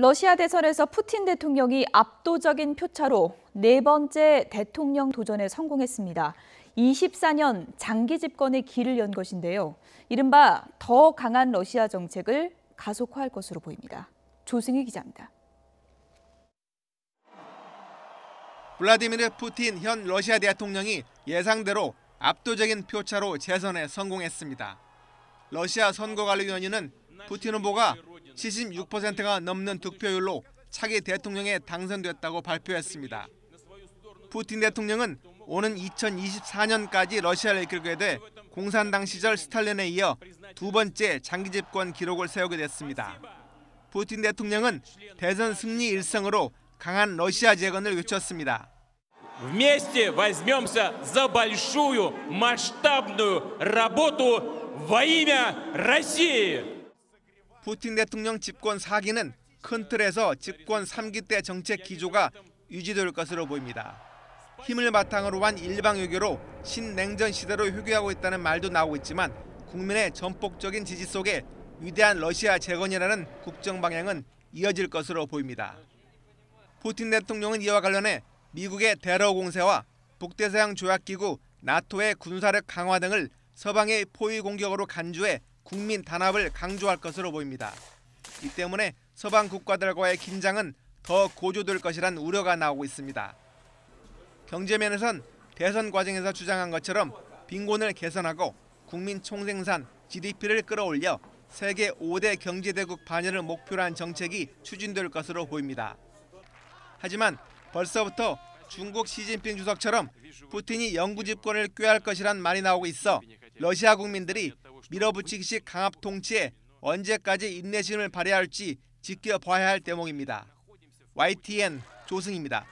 러시아 대선에서 푸틴 대통령이 압도적인 표차로 네 번째 대통령 도전에 성공했습니다. 24년 장기 집권의 길을 연 것인데요. 이른바 더 강한 러시아 정책을 가속화할 것으로 보입니다. 조승희 기자입니다. 블라디미르 푸틴 현 러시아 대통령이 예상대로 압도적인 표차로 재선에 성공했습니다. 러시아 선거관리위원회는 푸틴 후보가 76%가 넘는 득표율로 차기 대통령에 당선됐다고 발표했습니다. 푸틴 대통령은 오는 2024년까지 러시아를 이끌게 돼 공산당 시절 스탈린에 이어 두 번째 장기 집권 기록을 세우게 됐습니다. 푸틴 대통령은 대선 승리 일성으로 강한 러시아 재건을 외쳤습니다. Вместе возьмемся за большую масштабную работу во имя России. 푸틴 대통령 집권 4기는 큰 틀에서 집권 3기 때 정책 기조가 유지될 것으로 보입니다. 힘을 바탕으로 한 일방 외교로 신냉전 시대로 회귀하고 있다는 말도 나오고 있지만 국민의 전폭적인 지지 속에 위대한 러시아 재건이라는 국정 방향은 이어질 것으로 보입니다. 푸틴 대통령은 이와 관련해 미국의 테러 공세와 북대서양 조약기구 나토의 군사력 강화 등을 서방의 포위 공격으로 간주해 국민 단합을 강조할 것으로 보입니다. 이 때문에 서방 국가들과의 긴장은 더 고조될 것이란 우려가 나오고 있습니다. 경제면에선 대선 과정에서 주장한 것처럼 빈곤을 개선하고 국민 총생산 GDP를 끌어올려 세계 5대 경제대국 반열을 목표로 한 정책이 추진될 것으로 보입니다. 하지만 벌써부터 중국 시진핑 주석처럼 푸틴이 영구 집권을 꾀할 것이란 말이 나오고 있어 러시아 국민들이 밀어붙이기식 강압 통치에 언제까지 인내심을 발휘할지 지켜봐야 할 대목입니다. YTN 조승입니다.